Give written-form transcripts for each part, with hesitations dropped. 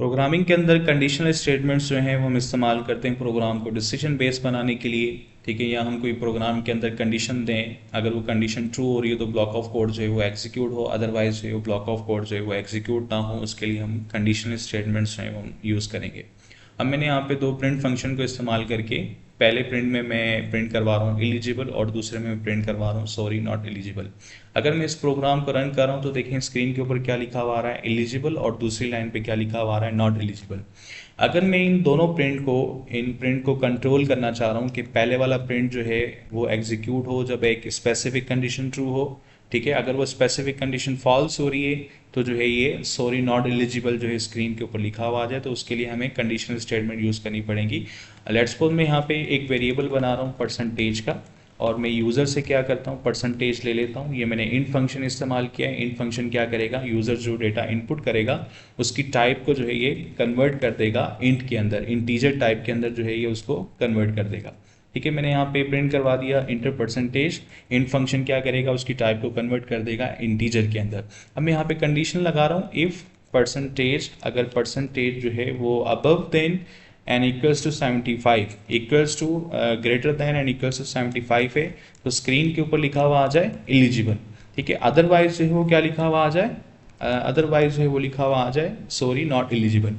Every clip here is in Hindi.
प्रोग्रामिंग के अंदर कंडीशनल स्टेटमेंट्स जो हैं वो हम इस्तेमाल करते हैं प्रोग्राम को डिसीजन बेस बनाने के लिए। ठीक है, या हम कोई प्रोग्राम के अंदर कंडीशन दें, अगर वो कंडीशन ट्रू हो रही है तो ब्लॉक ऑफ कोड जो है वो एग्जीक्यूट हो, अदरवाइज जो है वो ब्लॉक ऑफ कोड जो है वो एग्जीक्यूट ना हो, उसके लिए हम कंडीशनल स्टेटमेंट्स जो हैं वो यूज़ करेंगे। अब मैंने यहाँ पे दो प्रिंट फंक्शन को इस्तेमाल करके पहले प्रिंट में मैं प्रिंट करवा रहा हूँ एलिजिबल और दूसरे में मैं प्रिंट करवा रहा हूँ सॉरी नॉट एलिजिबल। अगर मैं इस प्रोग्राम को रन कर रहा हूँ तो देखें स्क्रीन के ऊपर क्या लिखा हुआ आ रहा है एलिजिबल और दूसरी लाइन पे क्या लिखा हुआ आ रहा है नॉट एलिजिबल। अगर मैं इन दोनों प्रिंट को कंट्रोल करना चाह रहा हूँ कि पहले वाला प्रिंट जो है वो एग्जीक्यूट हो जब एक स्पेसिफिक कंडीशन ट्रू हो। ठीक है, अगर वो स्पेसिफिक कंडीशन फॉल्स हो रही है तो जो है ये सॉरी नॉट एलिजिबल जो है स्क्रीन के ऊपर लिखा हुआ आ जाए, तो उसके लिए हमें कंडीशनल स्टेटमेंट यूज़ करनी पड़ेगी। लेट्स सपोज मैं यहाँ पे एक वेरिएबल बना रहा हूँ परसेंटेज का, और मैं यूज़र से क्या करता हूँ परसेंटेज ले लेता हूँ। ये मैंने इंट फंक्शन इस्तेमाल किया है। इंट फंक्शन क्या करेगा, यूज़र जो डेटा इनपुट करेगा उसकी टाइप को जो है ये कन्वर्ट कर देगा इंट के अंदर, इंटीजर टाइप के अंदर जो है ये उसको कन्वर्ट कर देगा। ठीक है, मैंने यहाँ पे प्रिंट करवा दिया इंटर परसेंटेज। इंट फंक्शन क्या करेगा, उसकी टाइप को कन्वर्ट कर देगा इंटीजर के अंदर। अब मैं यहाँ पे कंडीशन लगा रहा हूँ इफ़ परसेंटेज, अगर परसेंटेज जो है वो above than and equals to 75, equals to greater than and equals to 75 है तो स्क्रीन के ऊपर लिखा हुआ आ जाए एलिजिबल। ठीक है, अदरवाइज जो है वो क्या लिखा हुआ आ जाए, अदरवाइज जो है वो लिखा हुआ आ जाए सॉरी नॉट एलिजिबल।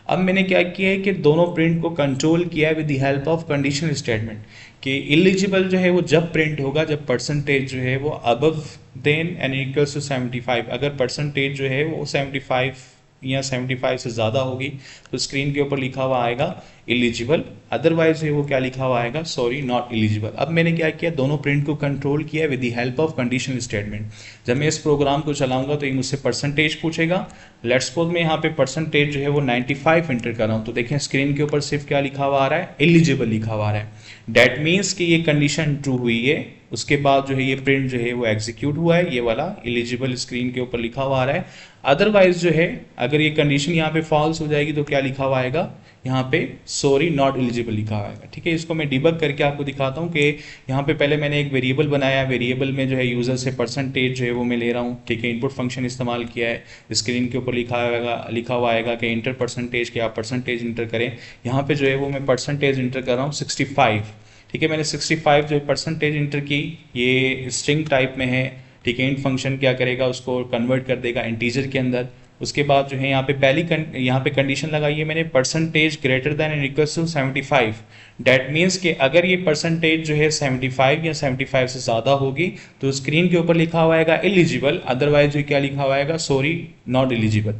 अब मैंने क्या किया है कि दोनों प्रिंट को कंट्रोल किया है with the help of conditional statement कि एलिजिबल जो है वो जब प्रिंट होगा जब परसेंटेज जो है वो above than and equals to 75। अगर परसेंटेज जो है वो 75 या 75 से ज़्यादा होगी तो स्क्रीन के ऊपर लिखा हुआ आएगा एलिजिबल, अदरवाइज है वो क्या लिखा हुआ आएगा सॉरी नॉट एलिजिबल। अब मैंने क्या किया, दोनों प्रिंट को कंट्रोल किया with the help of conditional statement. जब मैं इस प्रोग्राम को चलाऊंगा तो ये मुझसे परसेंटेज पूछेगा। लेट्स सपोज मैं यहाँ पे परसेंटेज जो है वो 95 इंटर कर रहा हूँ तो देखें स्क्रीन के ऊपर सिर्फ क्या लिखा हुआ आ रहा है एलिजिबल लिखा हुआ आ रहा है। डैट मीन्स कि ये कंडीशन ट्रू हुई है, उसके बाद जो है ये प्रिंट जो है वो एग्जीक्यूट हुआ है, ये वाला एलिजिबल स्क्रीन के ऊपर लिखा हुआ आ रहा है। अदरवाइज जो है अगर ये कंडीशन यहाँ पे फॉल्स हो जाएगी तो क्या लिखा हुआ आएगा, यहाँ पे सॉरी नॉट एलिजिबल लिखा हुआ आएगा। ठीक है, इसको मैं डिबग करके आपको दिखाता हूँ कि यहाँ पे पहले मैंने एक वेरिएबल बनाया, वेरिएबल में जो है यूज़र से परसेंटेज जो है वो मैं ले रहा हूँ। ठीक है, इनपुट फंक्शन इस्तेमाल किया है, स्क्रीन के ऊपर लिखा हुआ आएगा कि इंटर परसेंटेज के आप परसेंटेज इंटर करें। यहाँ पे जो है वो मैं परसेंटेज इंटर कर रहा हूँ 65। ठीक है, मैंने 65 जो है परसेंटेज इंटर की, ये स्ट्रिंग टाइप में है। ठीक है, इंट फंक्शन क्या करेगा, उसको कन्वर्ट कर देगा इंटीजर के अंदर। उसके बाद जो है यहाँ पे यहाँ पे कंडीशन लगाई है मैंने percentage greater than and equals to 75। That means कि अगर ये परसेंटेज जो है 75 या 75 से ज़्यादा होगी तो स्क्रीन के ऊपर लिखा हुआ आएगा एलिजिबल, अदरवाइज जो क्या लिखा हुआ आएगा सॉरी नॉट एलिजिबल।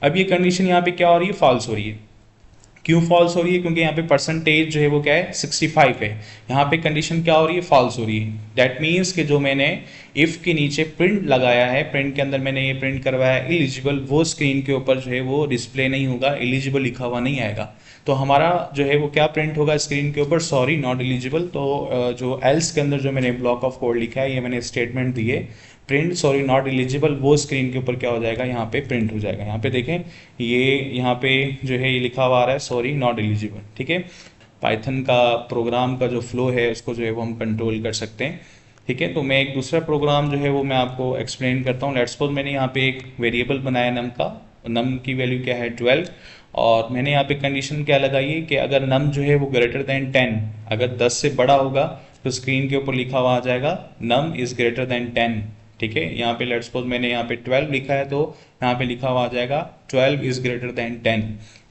अब ये कंडीशन यहाँ पे क्या हो रही है, फॉल्स हो रही है। क्यों फॉल्स हो रही है, क्योंकि यहाँ पे परसेंटेज जो है वो क्या है 65 है। यहाँ पे कंडीशन क्या हो रही है, फॉल्स हो रही है। दैट मीन्स कि जो मैंने इफ़ के नीचे प्रिंट लगाया है, प्रिंट के अंदर मैंने ये प्रिंट करवाया है एलिजिबल, वो स्क्रीन के ऊपर जो है वो डिस्प्ले नहीं होगा, एलिजिबल लिखा हुआ नहीं आएगा। तो हमारा जो है वो क्या प्रिंट होगा स्क्रीन के ऊपर, सॉरी नॉट एलिजिबल। तो जो एल्स के अंदर जो मैंने ब्लॉक ऑफ कोड लिखा है, ये मैंने स्टेटमेंट दिए प्रिंट सॉरी नॉट एलिजिबल, वो स्क्रीन के ऊपर क्या हो जाएगा, यहाँ पे प्रिंट हो जाएगा। यहाँ पे देखें ये यहाँ पे जो है ये लिखा हुआ आ रहा है सॉरी नॉट एलिजिबल। ठीक है, पाइथन का प्रोग्राम का जो फ्लो है उसको जो है वो हम कंट्रोल कर सकते हैं। ठीक है, तो मैं एक दूसरा प्रोग्राम जो है वो मैं आपको एक्सप्लेन करता हूँ। लेट्स सपोज मैंने यहाँ पे एक वेरिएबल बनाया नम का, नम की वैल्यू क्या है 12, और मैंने यहाँ पे कंडीशन क्या लगाई है कि अगर नम जो है वो ग्रेटर देन 10, अगर 10 से बड़ा होगा तो स्क्रीन के ऊपर लिखा हुआ आ जाएगा नम इज़ ग्रेटर देन 10। ठीक है, यहाँ पे लेट्स सपोज मैंने यहाँ पे 12 लिखा है तो यहाँ पे लिखा हुआ आ जाएगा 12 इज ग्रेटर देन 10।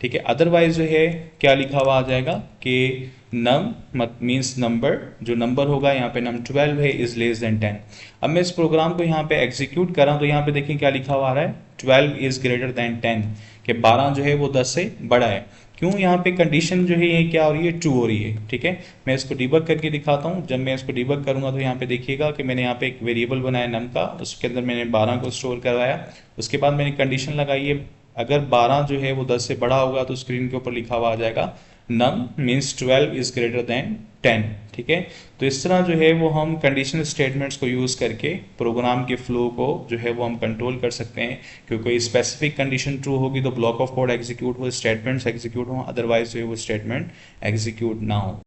ठीक है, अदरवाइज जो है क्या लिखा हुआ आ जाएगा कि नम मीन्स नंबर, जो नंबर होगा यहाँ पे नम 12 है इज लेस देन 10। अब मैं इस प्रोग्राम को यहाँ पे एग्जीक्यूट कर रहा हूँ तो यहाँ पे देखिए क्या लिखा हुआ आ रहा है 12 इज ग्रेटर देन 10, कि 12 जो है वो 10 से बड़ा है। क्यों, यहाँ पे कंडीशन जो है ये क्या हो रही है, ट्रू हो रही है। ठीक है, मैं इसको डिबग करके दिखाता हूँ। जब मैं इसको डिबग करूँगा तो यहाँ पे देखिएगा कि मैंने यहाँ पे एक वेरिएबल बनाया नम का, उसके अंदर मैंने 12 को स्टोर करवाया। उसके बाद मैंने कंडीशन लगाई है अगर 12 जो है वो 10 से बड़ा होगा तो स्क्रीन के ऊपर लिखा हुआ आ जाएगा नम मीन्स 12 इज ग्रेटर देन 10। ठीक है, तो इस तरह जो है वो हम कंडीशनल स्टेटमेंट्स को यूज़ करके प्रोग्राम के फ्लो को जो है वो हम कंट्रोल कर सकते हैं। क्योंकि कोई स्पेसिफिक कंडीशन ट्रू होगी तो ब्लॉक ऑफ कोड एग्जीक्यूट हो, स्टेटमेंट्स एग्जीक्यूट हो, अदरवाइज जो है वो स्टेटमेंट एग्जीक्यूट ना हो।